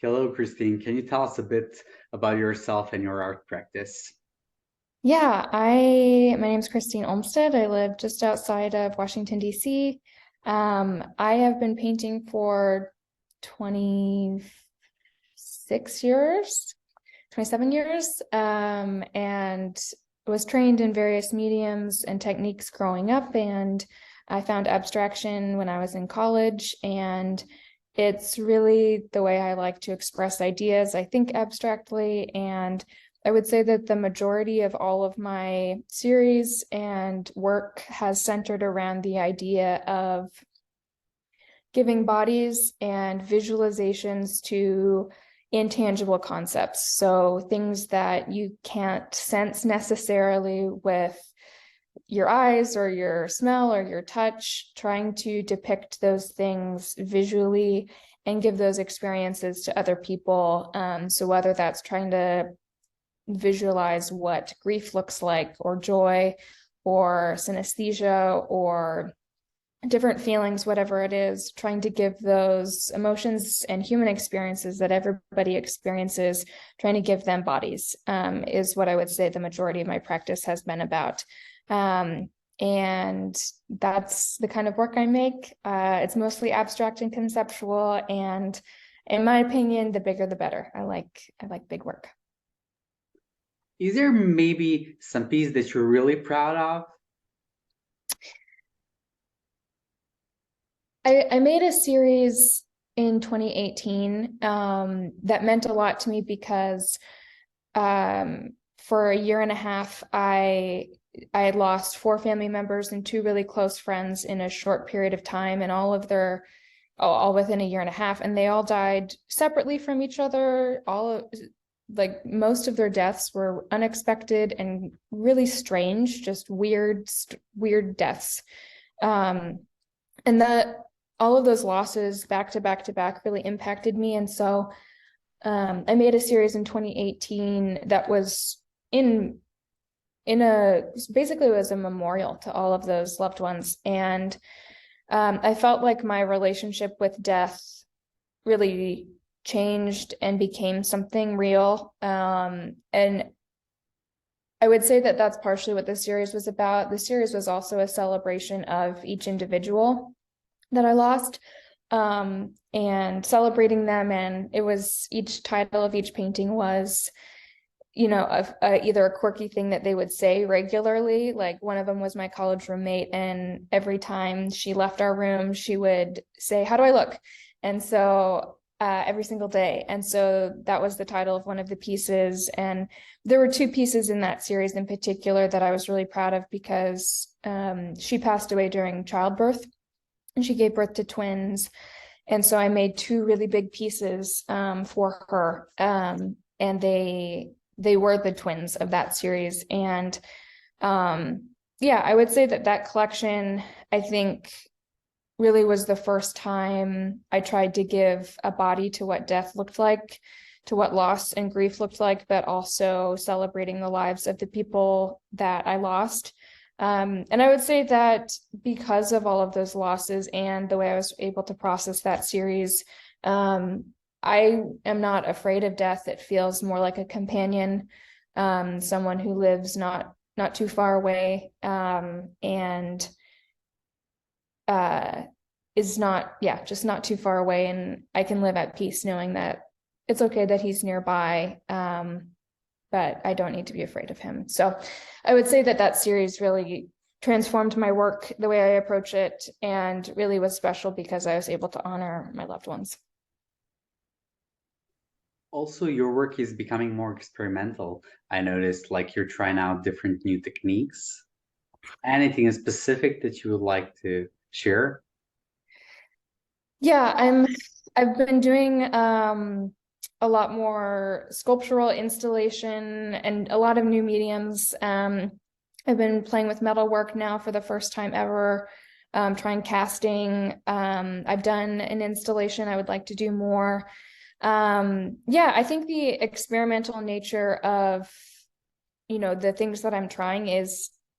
Hello, Christine. Can you tell us a bit about yourself and your art practice? Yeah, my name's Christine Olmstead. I live just outside of Washington, D.C. I have been painting for 26 years, 27 years, and was trained in various mediums and techniques growing up. And I found abstraction when I was in college, and it's really the way I like to express ideas. I think abstractly, and I would say that the majority of all of my series and work has centered around the idea of giving bodies and visualizations to intangible concepts. So things that you can't sense necessarily with your eyes or your smell or your touch, trying to depict those things visually and give those experiences to other people. So whether that's trying to visualize what grief looks like, or joy, or synesthesia, or different feelings, whatever it is, trying to give those emotions and human experiences that everybody experiences, trying to give them bodies, is what I would say the majority of my practice has been about. Um, and that's the kind of work I make. It's mostly abstract and conceptual, and in my opinion, the bigger the better. I like big work. Is there maybe some piece that you're really proud of? I made a series in 2018 that meant a lot to me because for a year and a half, I had lost four family members and two really close friends in a short period of time, and all within a year and a half, and they all died separately from each other. Like most of their deaths were unexpected and really strange, just weird deaths. Um, and that all of those losses back to back to back really impacted me. And so I made a series in 2018 that was in a basically it was a memorial to all of those loved ones. And I felt like my relationship with death really changed and became something real. And I would say that that's partially what the series was about. The series was also a celebration of each individual that I lost, and celebrating them. And it was each title of each painting was, either a quirky thing that they would say regularly. Like one of them was my college roommate, and every time she left our room, she would say, "How do I look?" And so every single day. And so that was the title of one of the pieces. And there were two pieces in that series in particular that I was really proud of because she passed away during childbirth and she gave birth to twins. And so I made two really big pieces for her. And they were the twins of that series. And yeah, I would say that that collection, I think, really was the first time I tried to give a body to what death looked like, to what loss and grief looked like, but also celebrating the lives of the people that I lost. And I would say that because of all of those losses and the way I was able to process that series, I am not afraid of death. It feels more like a companion, someone who lives not too far away, and uh, is not, yeah, just not too far away. And I can live at peace knowing that it's okay that he's nearby, but I don't need to be afraid of him. So I would say that that series really transformed my work, the way I approach it, and really was special because I was able to honor my loved ones. Also, your work is becoming more experimental. I noticed like you're trying out different new techniques. Anything specific that you would like to share? Yeah, I've been doing a lot more sculptural installation and a lot of new mediums. I've been playing with metalwork now for the first time ever, trying casting. I've done an installation. I would like to do more. Yeah, I think the experimental nature of, the things that I'm trying it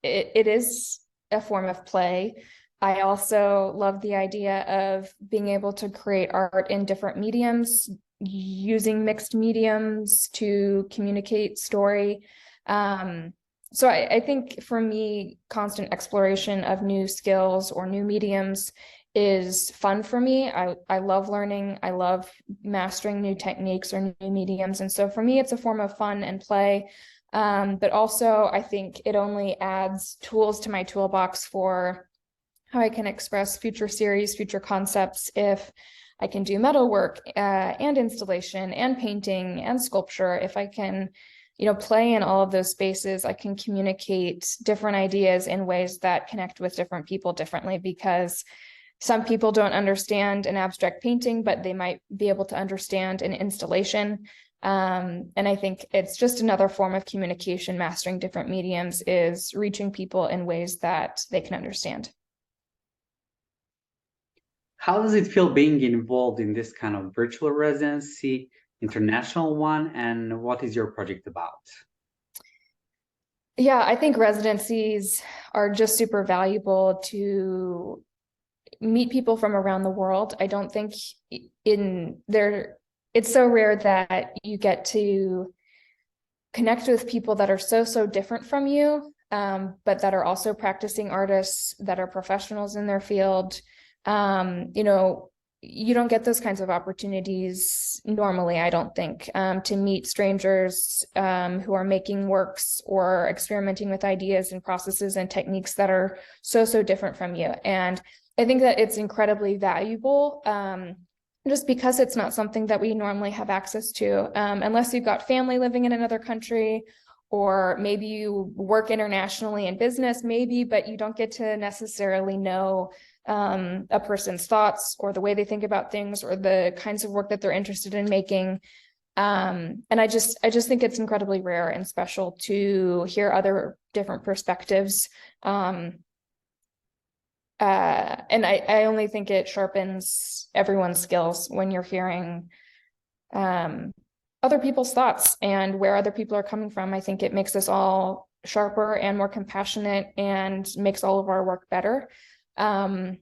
is a form of play. I also love the idea of being able to create art in different mediums, using mixed mediums to communicate story. So I think for me, constant exploration of new skills or new mediums is fun for me. I love learning. I love mastering new techniques or new mediums. And so for me, it's a form of fun and play. But also, I think it only adds tools to my toolbox for how I can express future series, future concepts, if I can do metalwork and installation and painting and sculpture. If I can, play in all of those spaces, I can communicate different ideas in ways that connect with different people differently, because some people don't understand an abstract painting, but they might be able to understand an installation. And I think it's just another form of communication. Mastering different mediums is reaching people in ways that they can understand. How does it feel being involved in this kind of virtual residency, international one, and what is your project about? Yeah, I think residencies are just super valuable to meet people from around the world. I don't think it's so rare that you get to connect with people that are so different from you, but that are also practicing artists, that are professionals in their field. You don't get those kinds of opportunities normally, I don't think, to meet strangers who are making works or experimenting with ideas and processes and techniques that are so different from you. And I think that it's incredibly valuable, just because it's not something that we normally have access to, unless you've got family living in another country, or maybe you work internationally in business, maybe, but you don't get to necessarily know a person's thoughts or the way they think about things or the kinds of work that they're interested in making. And I just think it's incredibly rare and special to hear other different perspectives. And I only think it sharpens everyone's skills when you're hearing other people's thoughts and where other people are coming from. I think it makes us all sharper and more compassionate and makes all of our work better. The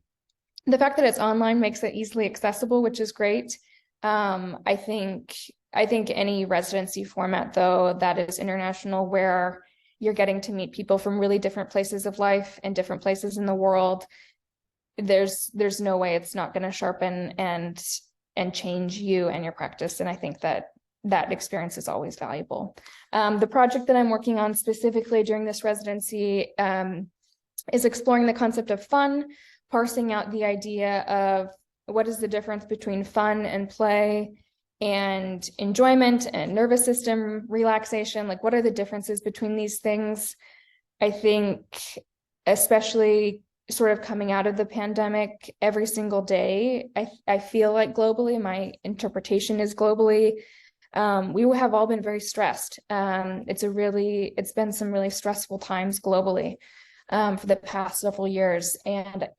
fact that it's online makes it easily accessible, which is great. I think any residency format, though, that is international, where you're getting to meet people from really different places of life and different places in the world, there's no way it's not going to sharpen and change you and your practice. And I think that experience is always valuable. The project that I'm working on specifically during this residency is exploring the concept of fun, parsing out the idea of what is the difference between fun and play and enjoyment and nervous system relaxation. Like, what are the differences between these things? I think, especially sort of coming out of the pandemic, every single day, I feel like globally, my interpretation is globally, we have all been very stressed. It's been some really stressful times globally for the past several years. And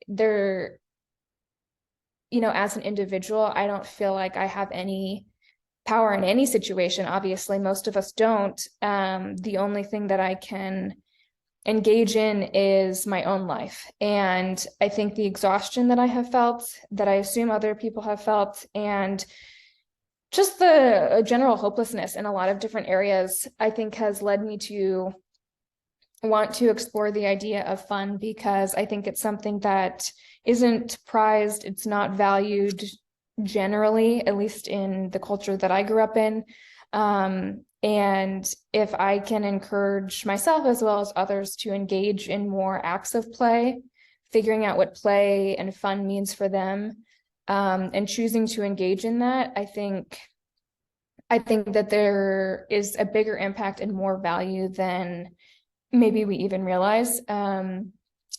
as an individual, I don't feel like I have any power in any situation. Obviously, most of us don't. The only thing that I can engage in is my own life. And I think the exhaustion that I have felt, that I assume other people have felt, and just the general hopelessness in a lot of different areas, I think has led me to want to explore the idea of fun, because I think it's something that isn't prized, it's not valued generally, at least in the culture that I grew up in. And if I can encourage myself as well as others to engage in more acts of play, figuring out what play and fun means for them, and choosing to engage in that, I think that there is a bigger impact and more value than maybe we even realize,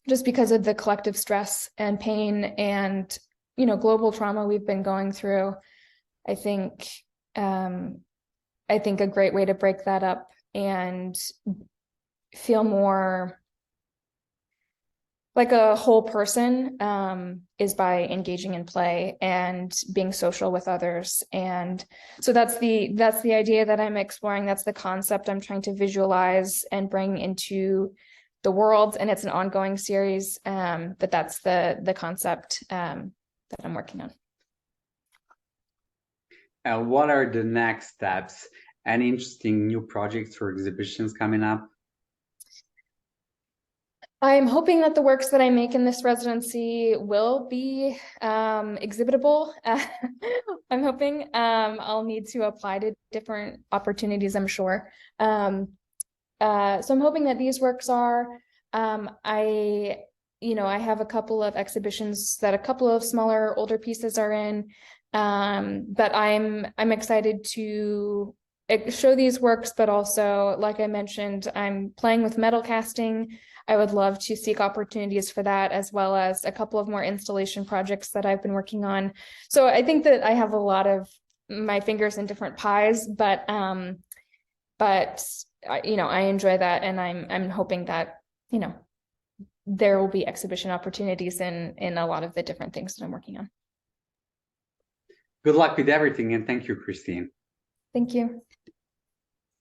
just because of the collective stress and pain and global trauma we've been going through. I think a great way to break that up and feel more like a whole person is by engaging in play and being social with others. And so that's the idea that I'm exploring. That's the concept I'm trying to visualize and bring into the world. And it's an ongoing series, but that's the concept that I'm working on. And what are the next steps? Any interesting new projects or exhibitions coming up? I'm hoping that the works that I make in this residency will be exhibitable. I'm hoping I'll need to apply to different opportunities, I'm sure. So I'm hoping that these works are. I have a couple of exhibitions that a couple of smaller, older pieces are in. But I'm excited to show these works, but also, like I mentioned, I'm playing with metal casting. I would love to seek opportunities for that, as well as a couple of more installation projects that I've been working on. So I think that I have a lot of my fingers in different pies, but I enjoy that, and I'm hoping that there will be exhibition opportunities in a lot of the different things that I'm working on. Good luck with everything, and thank you, Christine. Thank you.